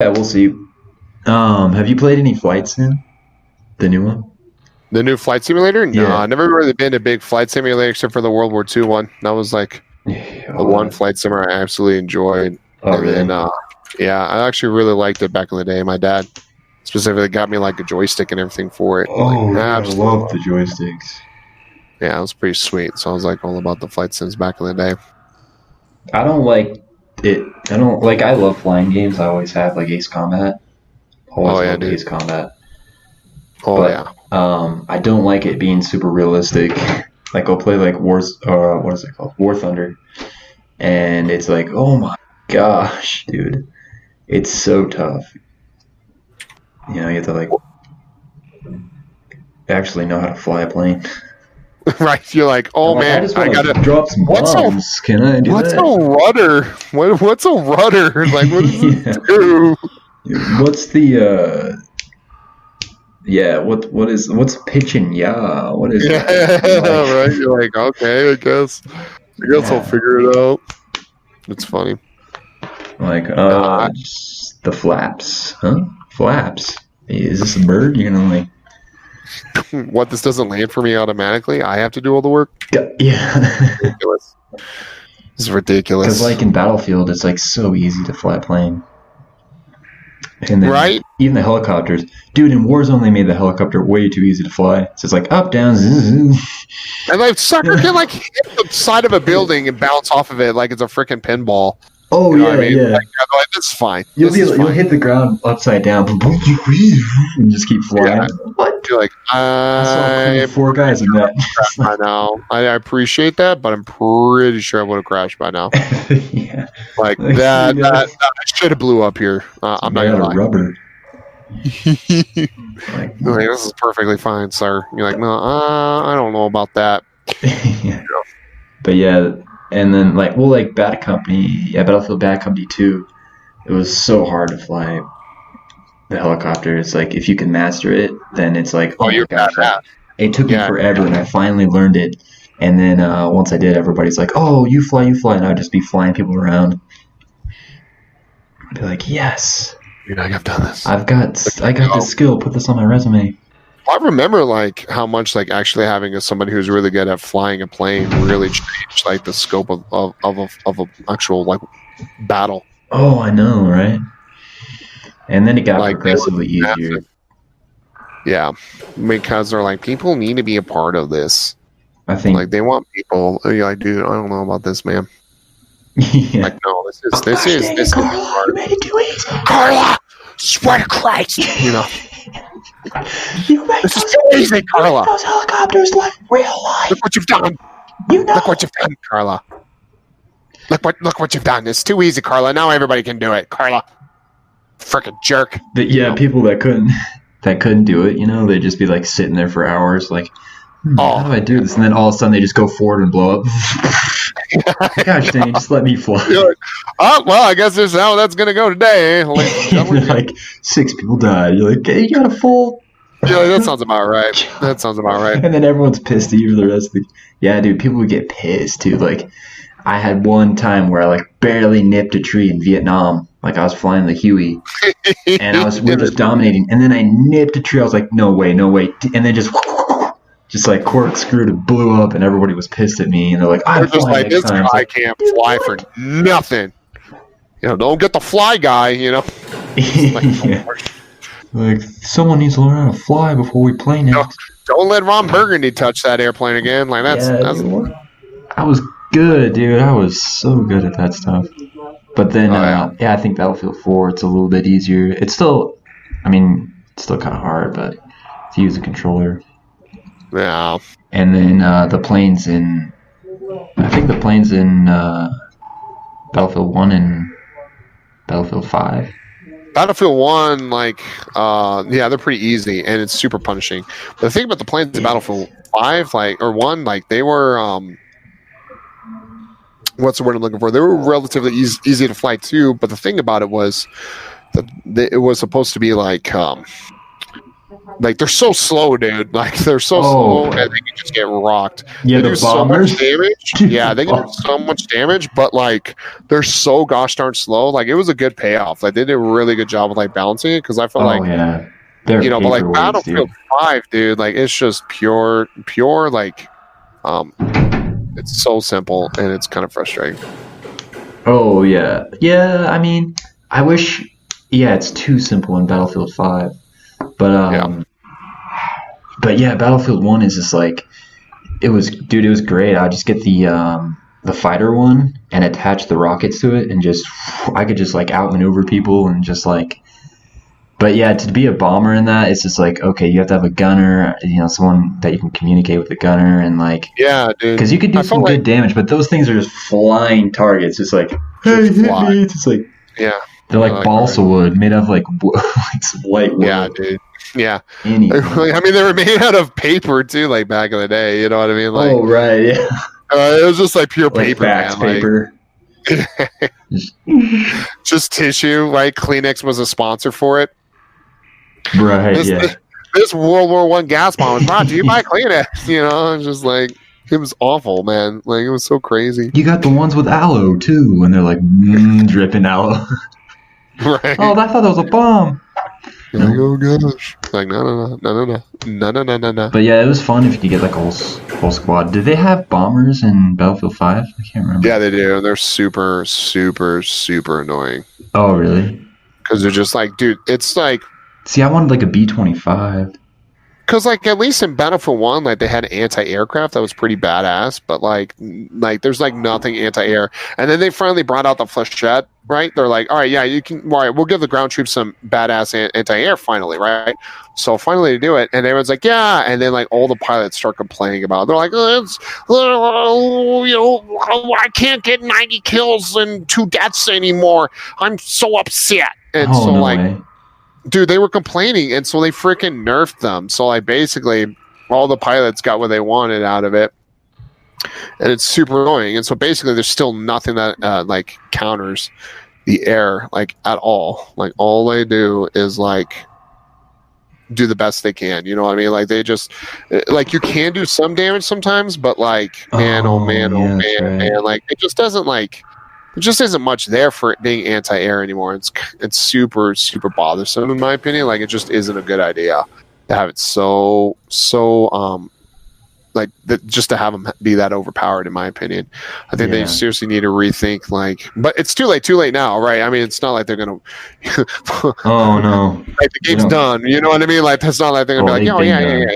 Yeah, we'll see. Have you played any Flight Sim? The new one? The new flight simulator? No, Yeah. I've never really been a big flight simulator except for the World War II one. That was like the one flight simulator I absolutely enjoyed. Oh, And really? then, yeah, I actually really liked it back in the day. My dad specifically got me like a joystick and everything for it. Oh, Like, yeah, I love the joysticks. yeah, it was pretty sweet. So I was like all about the flight sims back in the day. I don't like it. I don't like. I love flying games. I always have like Ace Combat. Always Oh yeah, loved dude. Ace Combat. Oh But yeah. I don't like it being super realistic. Like I'll play like what is it called? War Thunder, and it's like, oh my gosh, dude, it's so tough. You know, you have to like actually know how to fly a plane. Right. You're like, oh I'm like, man, I just I want to gotta. drop some What's a bombs. Can I do what's that? a rudder? What's a rudder? Like what does Yeah. it do? What's the what's pitch and yaw? What is Yeah, that? Like, right. You're like, okay, I guess I'll yeah. figure it out. It's funny. Like, Nah, just the flaps, huh? Flaps. Is this a bird? You're gonna like, what, this doesn't land for me automatically? I have to do all the work? yeah. Ridiculous. This is ridiculous. Because like in Battlefield, it's like so easy to fly a plane. And then Right? even the helicopters, dude. In Warzone, they made the helicopter way too easy to fly. So it's like up, down, zzz, zzz. And like sucker can like hit the side of a building and bounce off of it like it's a freaking pinball. Oh, You know yeah, what I mean? yeah. Like, I'm like, this is fine. You'll This is you'll fine. hit the ground upside down and just keep flying. Yeah. What? You're like, I saw I four guys in that. by now. I appreciate that, but I'm pretty sure I would have crashed by now. Yeah. Like Like, that, you that should have blew up here. I'm not gonna lie. Rubber. Like, this is perfectly fine, sir. You're like, no, I don't know about that. Yeah. But yeah, and then like Bad Company, yeah, Battlefield Bad Company 2, it was so hard to fly the helicopter. It's like if you can master it, then it's like, oh my you're gosh, badass. it took me Yeah. forever, and I finally learned it. And then once I did, everybody's like, oh, you fly, and I'd just be flying people around. I'd be like, yes, You're like, I've done this. I got this skill. Put this on my resume. I remember like how much like actually having somebody who's really good at flying a plane really changed like the scope of a actual like battle. Oh, I know, right? And then it got Like, progressively they were easier. Yeah, because they're like, people need to be a part of this. I think. Like they want people. You're like, dude, I don't know about this, man. Yeah. Like, no, this is Carla, you made it too easy. Carla, swear to Christ, you know. You made This is too easy, Carla. those helicopters like real life. Look what you've done. You know. Look what you've done, Carla. Look what you've done. It's too easy, Carla. Now everybody can do it, Carla. Frickin' jerk. But yeah, people that couldn't do it, you know, they'd just be like sitting there for hours, like, how do I do this? And then all of a sudden they just go forward and blow up. Gosh dang, just let me fly. You're like, oh well, I guess this is how that's gonna go today. Like 6 people died. You're like, hey, you got a full. Yeah, that sounds about right. That sounds about right. And then everyone's pissed at you for the rest of the. Yeah, dude, people would get pissed too. Like, I had one time where I like barely nipped a tree in Vietnam. Like I was flying the Huey, and we were just dominating. And then I nipped a tree. I was like, no way, and then just like corkscrewed and blew up, and everybody was pissed at me. And they're like, I'm just flying like, next this time. guy Like, can't fly for nothing. You know, don't get the fly guy. You know. Yeah. Like, someone needs to learn how to fly before we play next. Don't let Ron Burgundy touch that airplane again. Like that's dude. I was good, dude. I was so good at that stuff. But then, I think Battlefield 4, it's a little bit easier. It's still kind of hard, but to use a controller. Yeah. And then the planes in Battlefield 1 and Battlefield 5. Battlefield 1, like, they're pretty easy, and it's super punishing. But the thing about the planes in Battlefield 5, like, or 1, like, they were, what's the word I'm looking for? They were relatively easy to fly, too, but the thing about it was that it was supposed to be, like, Like they're so slow, dude. Like they're so slow, and they can just get rocked. Yeah, They the do so bombers. much damage. Dude, Yeah, they can do so much damage, but like they're so gosh darn slow. Like it was a good payoff. Like they did a really good job with like balancing it because I felt Oh like yeah, they're but like paperweights, Battlefield dude. 5, dude, like it's just pure like um it's so simple and it's kind of frustrating. Oh yeah, yeah. I mean, I wish. Yeah, it's too simple in Battlefield 5, but Yeah. but yeah, Battlefield 1 is just like it was, dude. It was great. I just get the fighter one and attach the rockets to it, and just I could just like outmaneuver people and just like. But yeah, to be a bomber in that, it's just like okay, you have to have a gunner, someone that you can communicate with the gunner, and like Yeah, dude. because you could do some good damage, but those things are just flying targets. It's like hey, hit me! It's just like yeah. they're like balsa wood made of like some light wood. Yeah, dude. Yeah. Anything. I mean, they were made out of paper too, like back in the day. You know what I mean? Like, oh right, yeah. It was just like pure Like paper, fax man. paper. Like, just tissue. Right? Kleenex was a sponsor for it. Right. Yeah. This World War One gas bomb was brought to you by Kleenex. You know, it's just like it was awful, man. Like it was so crazy. You got the ones with aloe too, and they're like dripping aloe. Right. Oh, I thought that was a bomb. Like, oh gosh. Like no. But yeah, it was fun if you could get like a whole squad. Did they have bombers in Battlefield 5? I can't remember. Yeah, they do. They're super, super, super annoying. Oh really? Because they're just like, dude, it's like. See, I wanted like a B-25. Because like at least in Battlefield 1, like they had anti-aircraft that was pretty badass, but like there's like nothing anti-air. And then they finally brought out the flechette, right? They're like, all right, yeah, you can. All right, we'll give the ground troops some badass anti-air finally, right? So finally they do it, and everyone's like, yeah. And then like all the pilots start complaining about it. They're like, I can't get 90 kills and 2 deaths anymore. I'm so upset. And so no like. way. Dude, they were complaining, and so they freaking nerfed them. So, like, basically, all the pilots got what they wanted out of it, and it's super annoying. And so, basically, there's still nothing that like counters the air, like at all. Like, all they do is like do the best they can. You know what I mean? Like, they just like you can do some damage sometimes, but like, man, like it just doesn't like. There just isn't much there for it being anti-air anymore. It's super, super bothersome in my opinion. Like it just isn't a good idea to have it so like just to have them be that overpowered in my opinion. I think they seriously need to rethink like, but it's too late now, right? I mean, it's not like they're gonna oh no, like the game's done, you know what I mean? Like it's not like they're gonna be like, oh yeah,